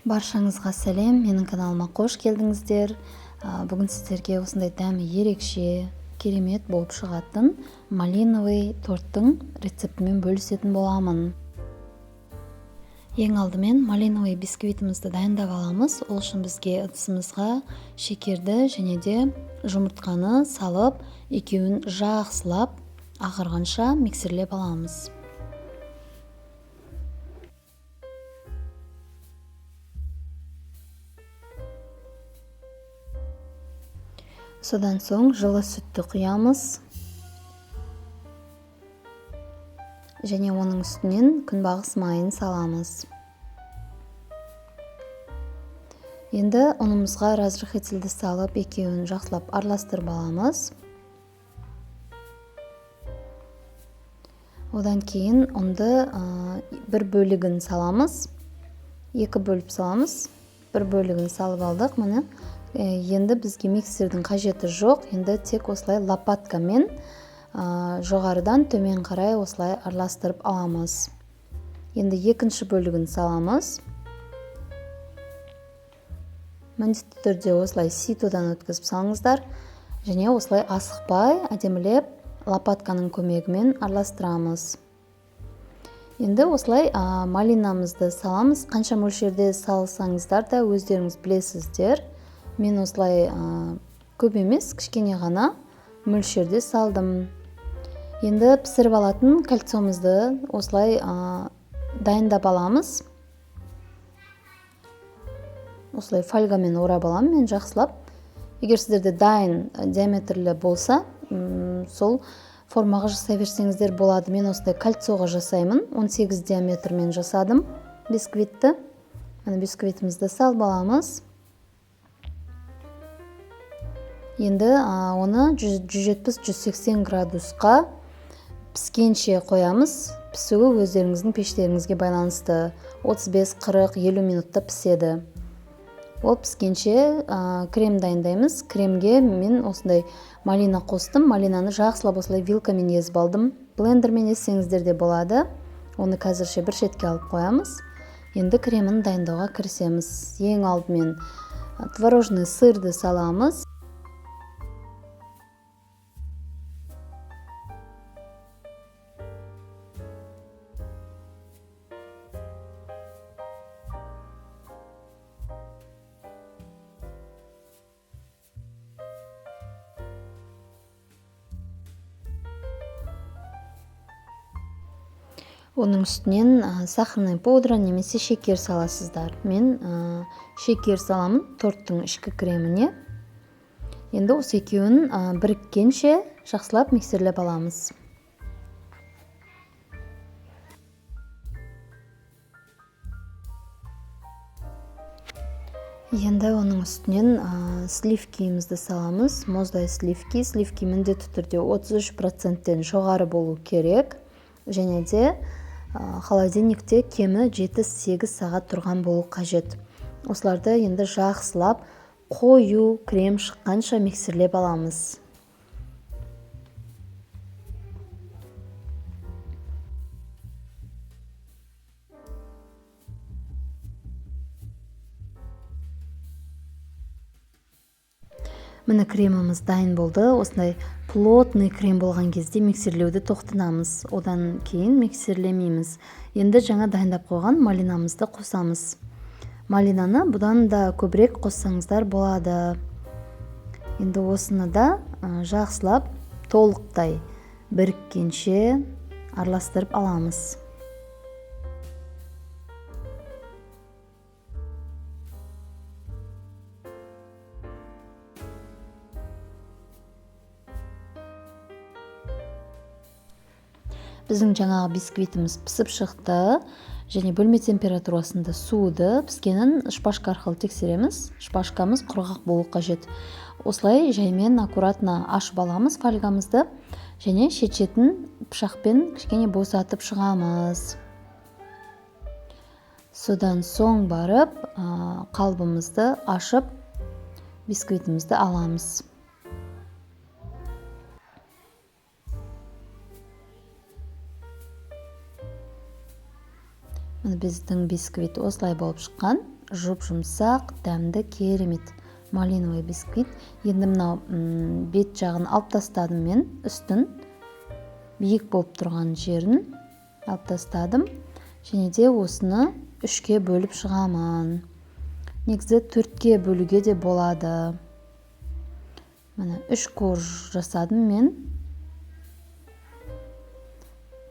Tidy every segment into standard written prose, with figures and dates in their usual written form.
Баршаңызға сәлем, менің каналыма қош келдіңіздер. Бүгін сіздерге осындай дәмі ерекше, керемет болып шығатын малиновый торттың рецептімен бөлісетін боламын. Ең алдымен малиновый бисквитімізді дайындап аламыз. Ол үшін бізге ыдысымызға шекерді және де жұмыртқаны салып, екеуін жақсылап ағарғанша миксерлеп аламыз. Содан соң жылы сүтті құямыз және оның үстінен күнбағыс майын саламыз. Енді ұнымызға разрыхителді салып, екеуін жақсылап араластырып аламыз. Одан кейін ұнды бір бөлігін саламыз. Екі бөліп саламыз. Бір бөлігін салып алдық, мұны. Енді бізге миксердің қажеті жоқ. Енді тек осылай лопаткамен жоғарыдан төмен қарай осылай араластырып аламыз. Енді екінші бөлігін саламыз. Міндетті түрде осылай ситодан өткізіп салыңыздар. Және осылай асықпай, әдемілеп лопатканың көмегімен араластырамыз. Енді осылай малинамызды саламыз. Қанша мөлшерде салсаңыздар да өздеріңіз білесіздер. Мен осылай көп емес, кішкене ғана мөлшерде салдым. Енді пісіріп алатын кольцомызды осылай дайындап аламыз. Осылай фольгамен орап аламын мен жақсылап. Егер сіздерде дайын диаметрлі болса, сол формаға жасай берсеңіздер болады. Мен осылай кольцоға жасаймын. 18 диаметрмен жасадым бисквитті. Бисквитімізді салып аламыз. Енді оны 170-180 градусқа піскенше қоямыз. Пісуі өздеріңіздің пештеріңізге байланысты. 35-40-50 минутта піседі. Ол піскенше крем дайындаймыз. Кремге мен осындай малина қостым. Малинаны жақсылап осылай вилкамен езіп алдым. Блендермен езсеңіздер де болады. Оны қазірше бір шетке алып қоямыз. Енді кремін дайындауға кірісеміз. Ең алдымен творожный сырды саламыз. Оның үстінен сахарный пудра немесе шекер саласыздар. Мен шекер саламын торттың ішкі креміне. Енді осы екеуін біріккенше жақсылап миксерлеп аламыз. Енді оның үстінен сливкиімізді саламыз. Мұздай сливки. Сливки міндетті түрде 33%-тен жоғары болу керек. Және де холодильникте кемі 7-8 сағат тұрған болу қажет. Осыларды енді жақсылап қою крем шыққанша миксерлеп аламыз. Міне креміміз дайын болды. Осындай плотный крем болған кезде миксерлеуді тоқтатамыз. Одан кейін миксерлемейміз. Енді жаңа дайындап қойған малинамызды қосамыз. Малинаны бұдан да көбірек қоссаңыздар болады. Енді осыны да жақсылап толықтай біріккенше араластырып аламыз. Біздің жаңағы бисквитіміз пісіп шықты, және бөлме температурасында суыды. Піскенін шпажка арқылы тексереміз. Шпажкамыз құрғақ болу қажет. Осылай жаймен аккуратно ашып аламыз фольгамызды, және шет-шетін пышақпен кішкене босатып шығамыз. Содан соң барып қалбымызды ашып бисквитімізді аламыз. Біздің бисквит осылай болып шыққан. жұп-жұмсақ, дәмді, керемет малиновый бисквит. Енді мынау бет жағын алып тастадым, мен үстін биік болып тұрған жерін алып тастадым. Және де осыны 3-ке бөліп шығамын. Негізі 4-ке бөлуге де болады. Міне 3 корж жасадым мен.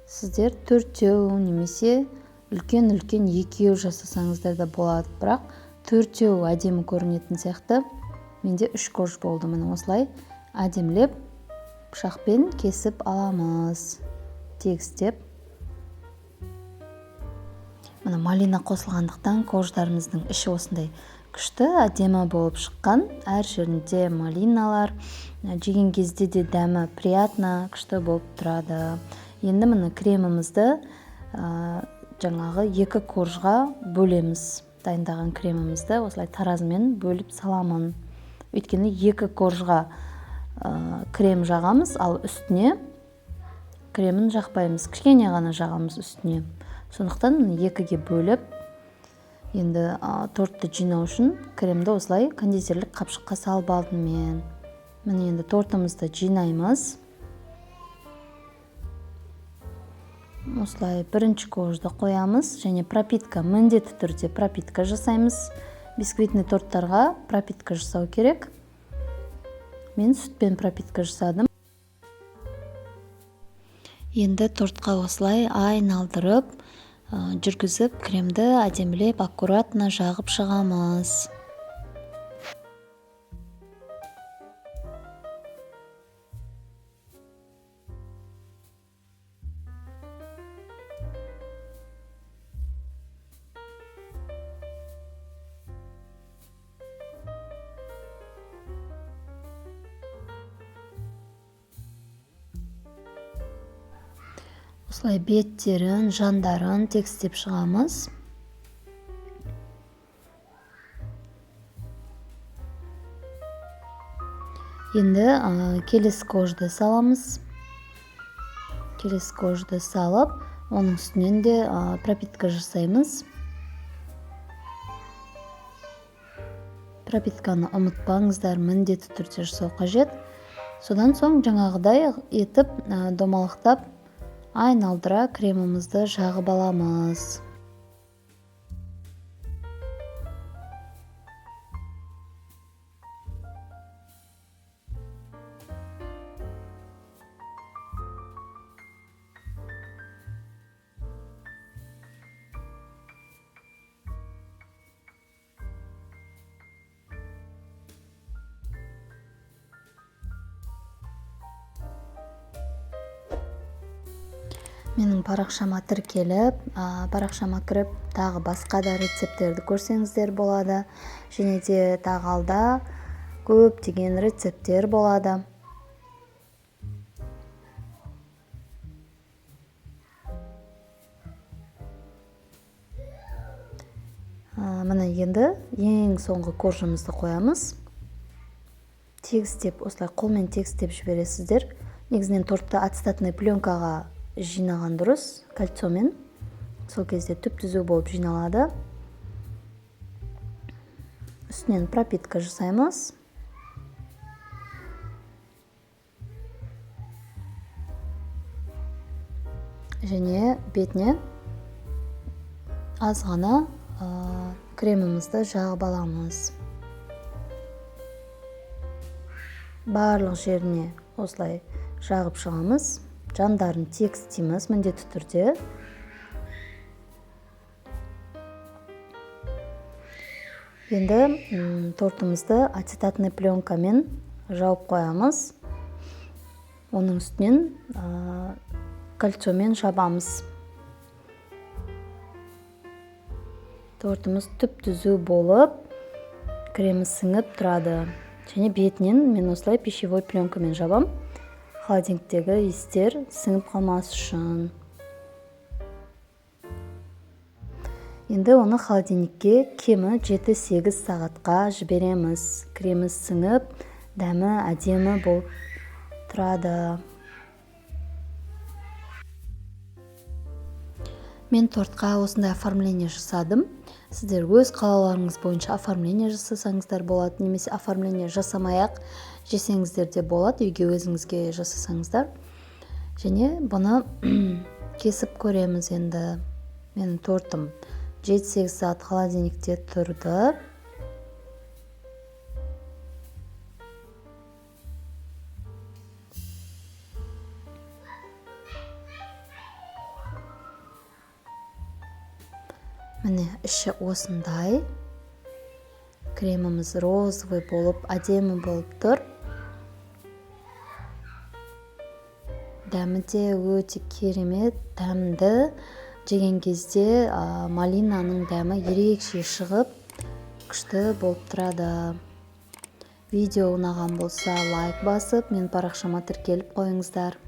Сіздер 4-теу немесе үлкен-үлкен 2-еу жасасаңыздар да болады, бірақ 4-теу әдемі көрінетін сияқты. Менде 3 корж болды. Міне осылай әдемілеп пышақпен кесіп аламыз. Тегістеп. Міне малина қосылғандықтан корждарымыздың іші осындай күшті, әдемі болып шыққан. Әр жерінде малиналар, жеген кезде де дәмі приятно, күшті болып тұрады. Енді міне кремімізді жаңағы 2 коржға бөлеміз. Дайындаған кремімізді осылай таразымен бөліп саламын. Өйткені 2 коржға крем жағамыз, ал үстіне кремін жақпаймыз. Кішкене ғана жағамыз үстіне. Сондықтан 2-ге бөліп, енді тортты жинау үшін кремді осылай кондитерлік қапшыққа салып алдым мен. Міне енді тортымызды жинаймыз. Осылай бірінші коржды қоямыз, және пропитка, міндетті түрде пропитка жасаймыз. Бисквитный торттарға пропитка жасау керек. Мен сүтпен пропитка жасадым. Енді тортқа осылай айналдырып, жүргізіп, кремді әдемілеп, аккуратно жағып шығамыз. Осылай беттерін, жандарын тегістеп шығамыз. Енді келесі коржды саламыз. Келесі коржды салып, оның үстінен де пропитка жасаймыз. Пропитканы ұмытпаңыздар, міндетті түрде жасау қажет. Содан соң жаңағыдай етіп, домалақтап, айналдыра кремімізді жағып аламыз. Менің парақшама тіркеліп, парақшама кіріп, тағы басқа да рецепттерді көрсеңіздер болады. Және де тағы алда көптеген рецепттер болады. Міне енді ең соңғы коржымызды қоямыз. Тегістеп, осылай қолмен тегістеп жібересіздер. Негізінен тортты ацетатный пленкаға жинаған дұрыс, кольцомен. Сол кезде түп-түзу болып жиналады. Үстінен пропитка жасаймыз. Және бетіне аз ғана кремімізді жағып аламыз. Барлық жеріне осылай жағып шығамыз. Жандарын тегістейміз міндетті түрде. Енді тортымызды ацетатный пленкамен жауып қоямыз. Оның үстінен кольцомен жабамыз. Тортымыз түп-түзу болып, кремі сіңіп тұрады. Және бетінен мен осылай пищевой пленкамен жабам. Холодильниктегі иістер сіңіп қалмас үшін. Енді оны холодильникке кемі 7-8 сағатқа жібереміз. Кремі сіңіп, дәмі әдемі болып тұрады. Мен тортқа осындай оформление жасадым. сіздер өз қалауларыңыз бойынша оформление жасасаңыздар болады, немесе оформление жасамай-ақ жесеңіздер де болады, үйге өзіңізге жасасаңыздар. Және бұны кесіп көреміз енді. Менің тортым 7-8 сағат холодильникте тұрды. Міне іші осындай. Креміміз розовый болып, әдемі болып тұр. Дәмі де өте керемет, дәмді. Жеген кезде малинаның дәмі ерекше шығып, күшті болып тұрады. Видео ұнаған болса лайк басып, мен парақшама тіркеліп қойыңыздар.